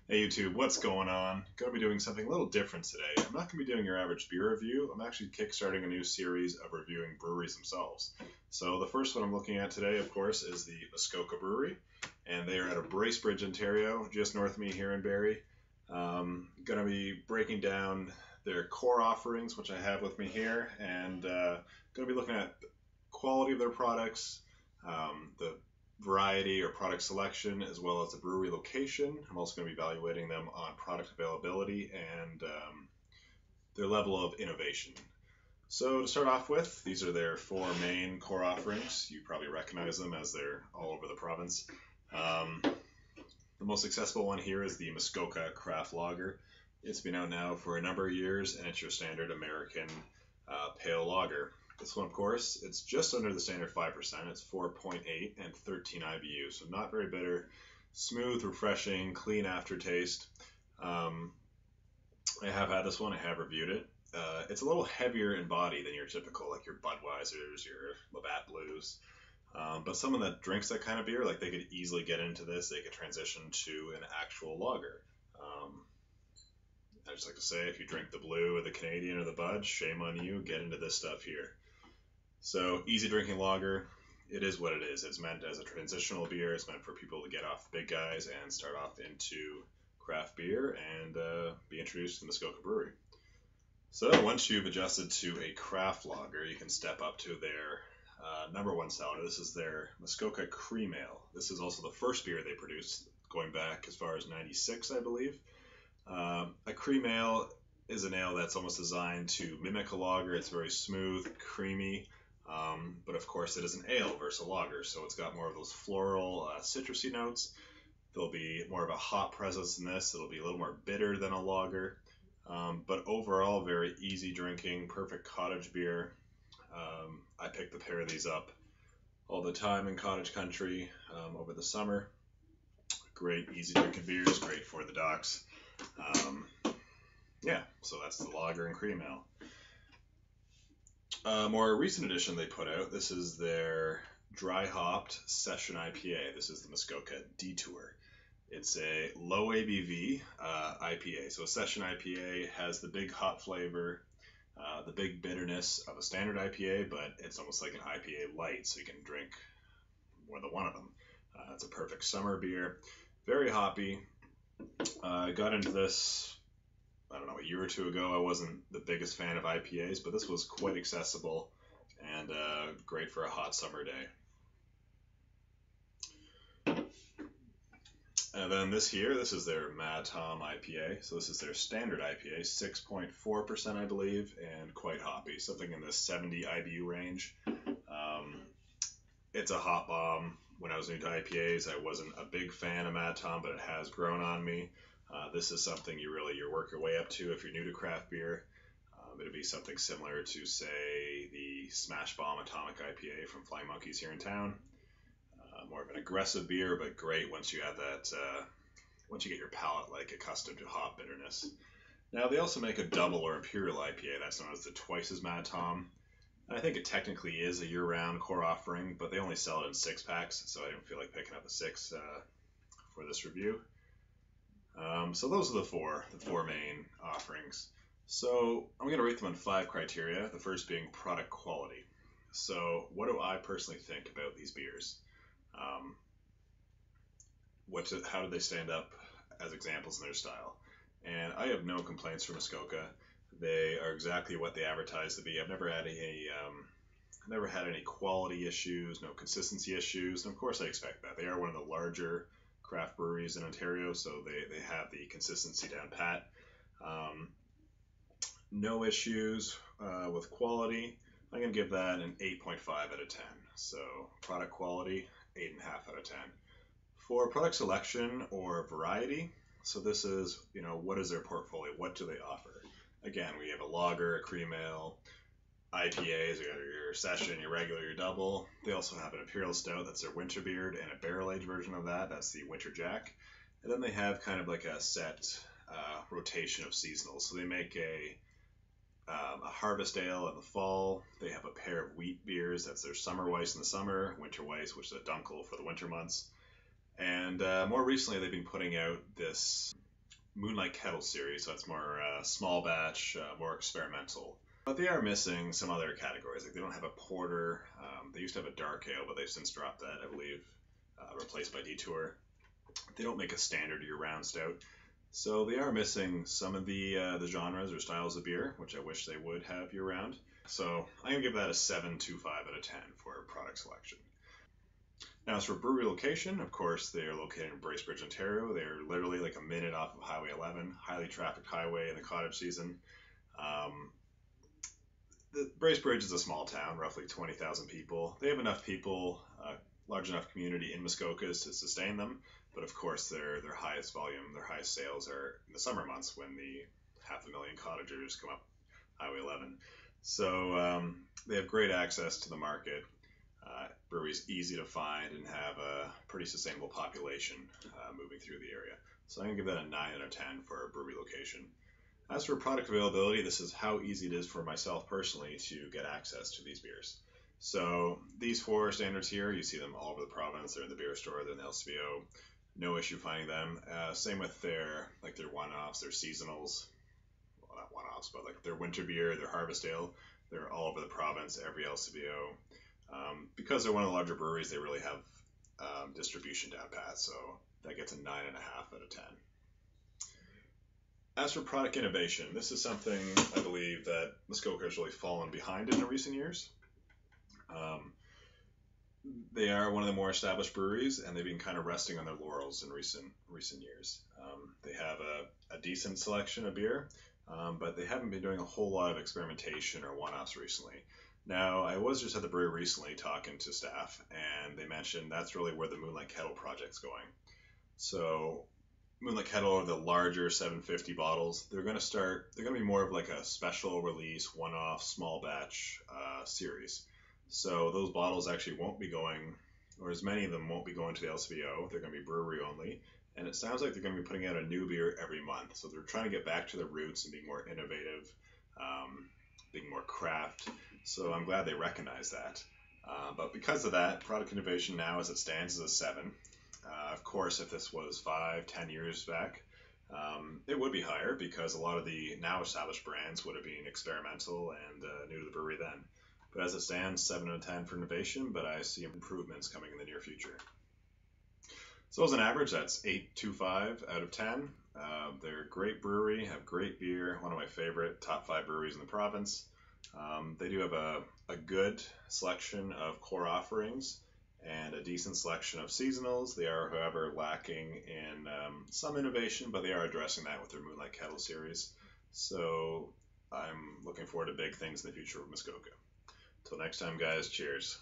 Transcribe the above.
Hey YouTube, what's going on? Gonna be doing something a little different today. I'm not gonna be doing your average beer review. I'm actually kickstarting a new series of reviewing breweries themselves. So the first one I'm looking at today, of course, is the Muskoka Brewery, and they are out of Bracebridge, Ontario, just north of me here in Barrie. Gonna be breaking down their core offerings, which I have with me here, and gonna be looking at quality of their products, the variety or product selection, as well as the brewery location. I'm also going to be evaluating them on product availability and their level of innovation. So to start off with, these are their four main core offerings. You probably recognize them as they're all over the province. The most accessible one here is the Muskoka Craft Lager. It's been out now for a number of years, and it's your standard American pale lager. This one, of course, it's just under the standard 5%. It's 4.8 and 13 IBU, so not very bitter. Smooth, refreshing, clean aftertaste. I have had this one. I have reviewed it. It's a little heavier in body than your typical, like your Budweisers, your Labatt Blues. But someone that drinks that kind of beer, like they could easily get into this. They could transition to an actual lager. I just like to say, if you drink the blue or the Canadian or the Bud, shame on you. Get into this stuff here. So easy drinking lager. It is what it is. It's meant as a transitional beer. It's meant for people to get off the big guys and start off into craft beer and be introduced to the Muskoka Brewery. So once you've adjusted to a craft lager, you can step up to their number one seller. This is their Muskoka Cream Ale. This is also the first beer they produced, going back as far as '96, I believe. A cream ale is an ale that's almost designed to mimic a lager. It's very smooth, creamy, but of course it is an ale versus a lager, so it's got more of those floral, citrusy notes. There'll be more of a hop presence in this. It'll be a little more bitter than a lager, but overall very easy drinking, perfect cottage beer. I pick the pair of these up all the time in cottage country over the summer. Great easy drinking beers, great for the docks. Yeah, so that's the lager and cream ale. More recent edition they put out. This is their dry hopped session IPA. This is the Muskoka Detour. It's a low ABV IPA. So a session IPA has the big hop flavor, the big bitterness of a standard IPA, but it's almost like an IPA light, so you can drink more than one of them. It's a perfect summer beer. Very hoppy. I got into this, I don't know, a year or two ago. I wasn't the biggest fan of IPAs, but this was quite accessible and great for a hot summer day. And then this is their Mad Tom IPA. So this is their standard IPA, 6.4% I believe, and quite hoppy, something in the 70 IBU range. It's a hot bomb. When I was new to IPAs, I wasn't a big fan of Mad Tom, but it has grown on me. This is something you work your way up to if you're new to craft beer. It'd be something similar to, say, the Smash Bomb Atomic IPA from Flying Monkeys here in town. More of an aggressive beer, but great once you have that. Once you get your palate accustomed to hop bitterness. Now they also make a double or imperial IPA. That's known as the Twice as Mad Tom. I think it technically is a year-round core offering, but they only sell it in 6-packs, so I didn't feel like picking up a 6 for this review. So those are the four main offerings. So I'm going to rate them on 5 criteria, the first being product quality. So what do I personally think about these beers? How do they stand up as examples in their style? And I have no complaints from Muskoka. They are exactly what they advertise to be. I've never had any quality issues, no consistency issues, and of course I expect that. They are one of the larger craft breweries in Ontario, so they have the consistency down pat. No issues with quality. I'm going to give that an 8.5 out of 10. So product quality, 8.5 out of 10. For product selection or variety, so this is, what is their portfolio? What do they offer? Again, we have a lager, a cream ale, IPAs, you got your session, your regular, your double. They also have an imperial stout, that's their winter beard, and a barrel aged version of that, that's the winter jack. And then they have kind of like a set rotation of seasonals. So they make a harvest ale in the fall. They have a pair of wheat beers, that's their summer weiss in the summer, winter weiss, which is a dunkel for the winter months. And more recently, they've been putting out this Moonlight Kettle series, so it's more small batch, more experimental. But they are missing some other categories. Like they don't have a porter. They used to have a dark ale, but they've since dropped that, I believe, replaced by Detour. They don't make a standard year-round stout. So they are missing some of the genres or styles of beer, which I wish they would have year-round. So I'm going to give that a 7.25 out of 10 for product selection. Now, as for brewery location, of course, they are located in Bracebridge, Ontario. They're literally like a minute off of Highway 11, highly trafficked highway in the cottage season. Um, the Bracebridge is a small town, roughly 20,000 people. They have enough people, large enough community in Muskoka to sustain them. But of course, their highest volume, their highest sales are in the summer months when the 500,000 cottagers come up Highway 11. So they have great access to the market. Brewery's easy to find and have a pretty sustainable population moving through the area. So I'm going to give that a 9 out of 10 for a brewery location. As for product availability, this is how easy it is for myself personally to get access to these beers. So these four standards here, you see them all over the province. They're in the beer store, they're in the LCBO. No issue finding them. Same with their one-offs, their seasonals. Well, not one-offs, but like their winter beer, their harvest ale. They're all over the province, every LCBO. Because they're one of the larger breweries, they really have distribution down pat, so that gets a 9.5 out of 10. As for product innovation, this is something I believe that Muskoka has really fallen behind in recent years. They are one of the more established breweries, and they've been kind of resting on their laurels in recent years. They have a decent selection of beer, but they haven't been doing a whole lot of experimentation or one-offs recently. Now, I was just at the brewery recently talking to staff, and they mentioned that's really where the Moonlight Kettle project's going. So, Moonlight Kettle are the larger 750 bottles. They're going to be more of like a special release, one-off, small batch series. So those bottles actually won't be going, or as many of them won't be going to the LCBO. They're going to be brewery only. And it sounds like they're going to be putting out a new beer every month. So they're trying to get back to their roots and being more innovative, being more craft. So I'm glad they recognize that. But because of that, product innovation now as it stands is a 7. Of course, if this was 5-10 years back, it would be higher because a lot of the now established brands would have been experimental and new to the brewery then. But as it stands, 7 out of 10 for innovation, but I see improvements coming in the near future. So as an average, that's 8.25 out of 10. They're a great brewery, have great beer, one of my favorite top 5 breweries in the province. They do have a good selection of core offerings and a decent selection of seasonals. They are, however, lacking in some innovation, but they are addressing that with their Moonlight Kettle series. So I'm looking forward to big things in the future with Muskoka. Till next time, guys, cheers.